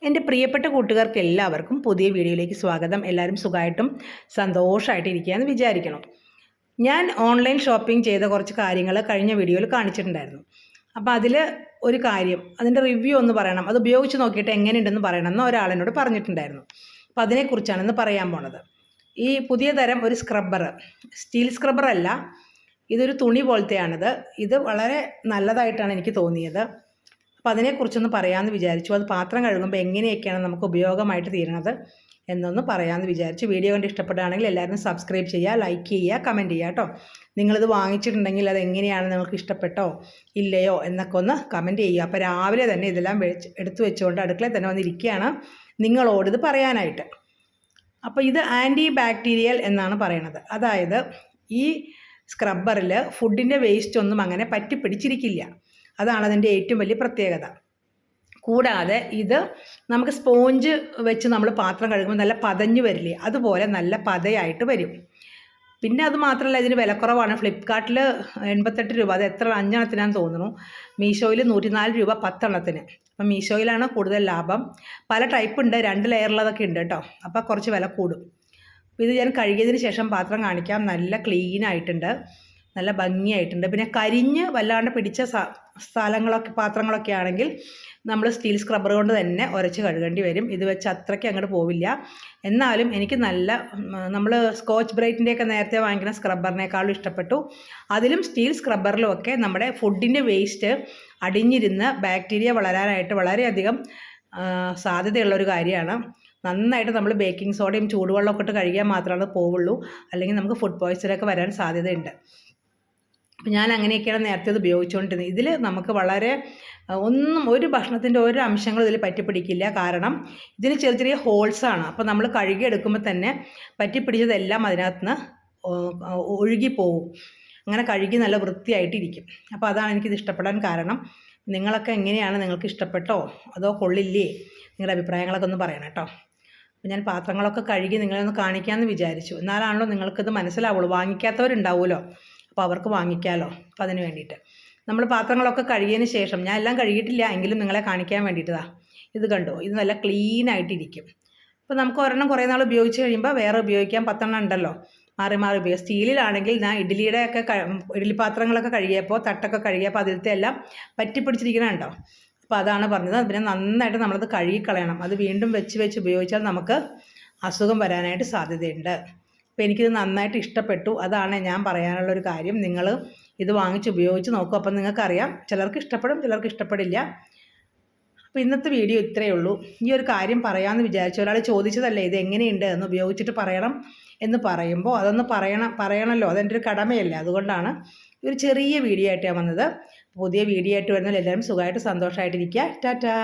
എൻ്റെ പ്രിയപ്പെട്ട കൂട്ടുകാർക്ക് എല്ലാവർക്കും പുതിയ വീഡിയോയിലേക്ക് സ്വാഗതം. എല്ലാവരും സുഖമായിട്ടും സന്തോഷമായിട്ട് ഇരിക്കുകയെന്ന് വിചാരിക്കണം. ഞാൻ ഓൺലൈൻ ഷോപ്പിംഗ് ചെയ്ത കുറച്ച് കാര്യങ്ങൾ കഴിഞ്ഞ വീഡിയോയിൽ കാണിച്ചിട്ടുണ്ടായിരുന്നു. അപ്പോൾ അതിൽ ഒരു കാര്യം, അതിൻ്റെ റിവ്യൂ ഒന്ന് പറയണം, അത് ഉപയോഗിച്ച് നോക്കിയിട്ട് എങ്ങനെയുണ്ടെന്ന് പറയണമെന്ന് ഒരാളെന്നോട് പറഞ്ഞിട്ടുണ്ടായിരുന്നു. അപ്പോൾ അതിനെക്കുറിച്ചാണ് ഇന്ന് പറയാൻ പോണത്. ഈ പുതിയ തരം ഒരു സ്ക്രബ്ബർ, സ്റ്റീൽ സ്ക്രബ്ബർ അല്ല, ഇതൊരു തുണി പോലത്തെയാണിത്. ഇത് വളരെ നല്ലതായിട്ടാണ് എനിക്ക് തോന്നിയത്. അപ്പോൾ അതിനെക്കുറിച്ചൊന്ന് പറയാമെന്ന് വിചാരിച്ചു. അത് പാത്രം കഴുകുമ്പോൾ എങ്ങനെയൊക്കെയാണ് നമുക്ക് ഉപയോഗമായിട്ട് തീരണത് എന്നൊന്ന് പറയാമെന്ന് വിചാരിച്ചു. വീഡിയോ കണ്ട് ഇഷ്ടപ്പെടുകയാണെങ്കിൽ എല്ലാവരും സബ്സ്ക്രൈബ് ചെയ്യുക, ലൈക്ക് ചെയ്യുക, കമൻറ്റ് ചെയ്യുക കേട്ടോ. നിങ്ങളിത് വാങ്ങിച്ചിട്ടുണ്ടെങ്കിൽ അത് എങ്ങനെയാണ് നിങ്ങൾക്ക് ഇഷ്ടപ്പെട്ടോ ഇല്ലയോ എന്നൊക്കെ ഒന്ന് കമൻറ്റ് ചെയ്യുക. അപ്പോൾ രാവിലെ തന്നെ ഇതെല്ലാം എടുത്തു വെച്ചുകൊണ്ട് അടുക്കളയിൽ തന്നെ വന്നിരിക്കുകയാണ് നിങ്ങളോടിത് പറയാനായിട്ട്. അപ്പോൾ ഇത് ആൻറ്റി ബാക്ടീരിയൽ എന്നാണ് പറയണത്. അതായത് ഈ സ്ക്രബ്ബറിൽ ഫുഡിൻ്റെ വേസ്റ്റ് ഒന്നും അങ്ങനെ പറ്റിപ്പിടിച്ചിരിക്കില്ല. അതാണ് അതിൻ്റെ ഏറ്റവും വലിയ പ്രത്യേകത. കൂടാതെ ഇത് നമുക്ക് സ്പോഞ്ച് വെച്ച് നമ്മൾ പാത്രം കഴുകുമ്പോൾ നല്ല പതഞ്ഞ് വരില്ലേ, അതുപോലെ നല്ല പതയായിട്ട് വരും. പിന്നെ അത് മാത്രമല്ല, ഇതിന് വിലക്കുറവാണ്. ഫ്ലിപ്കാർട്ടിൽ 88 രൂപ, അത് എത്ര 5 എണ്ണത്തിനാന്ന് തോന്നുന്നു. മീഷോയിൽ 104 രൂപ 10 എണ്ണത്തിന്. അപ്പം മീഷോയിലാണ് കൂടുതൽ ലാഭം. പല ടൈപ്പ് ഉണ്ട്, 2 ലെയറുള്ളതൊക്കെ ഉണ്ട് കേട്ടോ. അപ്പോൾ കുറച്ച് വില കൂടും. ഇത് ഞാൻ കഴുകിയതിന് ശേഷം പാത്രം കാണിക്കാം. നല്ല ക്ലീൻ ആയിട്ടുണ്ട്, നല്ല ഭംഗിയായിട്ടുണ്ട്. പിന്നെ കരിഞ്ഞ് വല്ലാണ്ട് പിടിച്ച സ്ഥലങ്ങളൊക്കെ പാത്രങ്ങളൊക്കെ ആണെങ്കിൽ നമ്മൾ സ്റ്റീൽ സ്ക്രബ്ബർ കൊണ്ട് തന്നെ ഉരച്ച് കഴുകേണ്ടി വരും. ഇത് വെച്ച് അത്രയ്ക്ക് അങ്ങോട്ട് പോവില്ല. എന്നാലും എനിക്ക് നല്ല, നമ്മൾ സ്കോച്ച് ബ്രൈറ്റിൻ്റെയൊക്കെ നേരത്തെ വാങ്ങിക്കുന്ന സ്ക്രബ്ബറിനേക്കാളും ഇഷ്ടപ്പെട്ടു. അതിലും സ്റ്റീൽ സ്ക്രബ്ബറിലും ഒക്കെ നമ്മുടെ ഫുഡിൻ്റെ വേസ്റ്റ് അടിഞ്ഞിരുന്ന് ബാക്ടീരിയ വളരാനായിട്ട് വളരെയധികം സാധ്യതയുള്ളൊരു കാര്യമാണ്. നന്നായിട്ട് നമ്മൾ ബേക്കിംഗ് സോഡയും ചൂടുവെള്ളമൊക്കെ ഇട്ട് കഴുകിയാൽ മാത്രമേ അത് പോവുള്ളൂ. അല്ലെങ്കിൽ നമുക്ക് ഫുഡ് പോയ്സണൊക്കെ വരാൻ സാധ്യതയുണ്ട്. അപ്പം ഞാൻ അങ്ങനെയൊക്കെയാണ് നേരത്തെ ഇത് ഉപയോഗിച്ചുകൊണ്ടിരുന്നത്. ഇതിൽ നമുക്ക് വളരെ ഒരു ഭക്ഷണത്തിൻ്റെ ഒരു അംശങ്ങളും ഇതിൽ പറ്റിപ്പിടിക്കില്ല. കാരണം ഇതിന് ചെറിയ ചെറിയ ഹോൾസാണ്. അപ്പോൾ നമ്മൾ കഴുകിയെടുക്കുമ്പോൾ തന്നെ പറ്റിപ്പിടിച്ചതെല്ലാം അതിനകത്ത് നിന്ന് ഒഴുകിപ്പോവും. അങ്ങനെ കഴുകി നല്ല വൃത്തിയായിട്ടിരിക്കും. അപ്പോൾ അതാണ് എനിക്കിത് ഇഷ്ടപ്പെടാൻ കാരണം. നിങ്ങളൊക്കെ എങ്ങനെയാണ്, നിങ്ങൾക്ക് ഇഷ്ടപ്പെട്ടോ അതോ കൊള്ളില്ലേ? നിങ്ങളുടെ അഭിപ്രായങ്ങളൊക്കെ ഒന്ന് പറയണം കേട്ടോ. അപ്പോൾ ഞാൻ പാത്രങ്ങളൊക്കെ കഴുകി നിങ്ങളെ ഒന്ന് കാണിക്കാമെന്ന് വിചാരിച്ചു. എന്നാലാണല്ലോ നിങ്ങൾക്കിത് മനസ്സിലാവുള്ളൂ. വാങ്ങിക്കാത്തവരുണ്ടാവുമല്ലോ, അപ്പോൾ അവർക്ക് വാങ്ങിക്കാമല്ലോ. അപ്പോൾ അതിന് വേണ്ടിയിട്ട് നമ്മൾ പാത്രങ്ങളൊക്കെ കഴുകിയതിന് ശേഷം, ഞാൻ എല്ലാം കഴുകിയിട്ടില്ല എങ്കിലും നിങ്ങളെ കാണിക്കാൻ വേണ്ടിയിട്ടാ. ഇത് കണ്ടോ, ഇത് നല്ല ക്ലീൻ ആയിട്ടിരിക്കും. അപ്പോൾ നമുക്ക് ഒരെണ്ണം കുറേ നാൾ ഉപയോഗിച്ച് കഴിയുമ്പോൾ വേറെ ഉപയോഗിക്കാൻ 10 എണ്ണം ഉണ്ടല്ലോ, മാറി മാറി ഉപയോഗിക്കും. സ്റ്റീലിലാണെങ്കിൽ ഞാൻ ഇഡ്ഡലി പാത്രങ്ങളൊക്കെ കഴുകിയപ്പോൾ, തട്ടൊക്കെ കഴുകിയപ്പോൾ അതിലത്തെ എല്ലാം പറ്റിപ്പിടിച്ചിരിക്കണുണ്ടോ. അപ്പോൾ അതാണ് പറഞ്ഞത്. പിന്നെ നന്നായിട്ട് നമ്മളത് കഴുകിക്കളയണം. അത് വീണ്ടും വെച്ച് ഉപയോഗിച്ചാൽ നമുക്ക് അസുഖം വരാനായിട്ട് സാധ്യതയുണ്ട്. അപ്പോൾ എനിക്കിത് നന്നായിട്ട് ഇഷ്ടപ്പെട്ടു. അതാണ് ഞാൻ പറയാനുള്ളൊരു കാര്യം. നിങ്ങൾ ഇത് വാങ്ങിച്ച് ഉപയോഗിച്ച് നോക്കും. അപ്പം നിങ്ങൾക്കറിയാം, ചിലർക്ക് ഇഷ്ടപ്പെടും, ചിലർക്ക് ഇഷ്ടപ്പെടില്ല. അപ്പോൾ ഇന്നത്തെ വീഡിയോ ഇത്രയേ ഉള്ളൂ. ഈ ഒരു കാര്യം പറയാമെന്ന് വിചാരിച്ചു. ഒരാൾ ചോദിച്ചതല്ലേ ഇത് എങ്ങനെയുണ്ട് എന്ന് ഉപയോഗിച്ചിട്ട് പറയണം എന്ന് പറയുമ്പോൾ അതൊന്ന് പറയണമല്ലോ, അതെൻ്റെ ഒരു കടമയല്ലേ. അതുകൊണ്ടാണ് ഒരു ചെറിയ വീഡിയോ ആയിട്ട് ഞാൻ വന്നത്. പുതിയ വീഡിയോ ആയിട്ട് വരുന്നതിൽ എല്ലാവരും സുഖമായിട്ട് സന്തോഷമായിട്ടിരിക്കുക. ടാറ്റാ.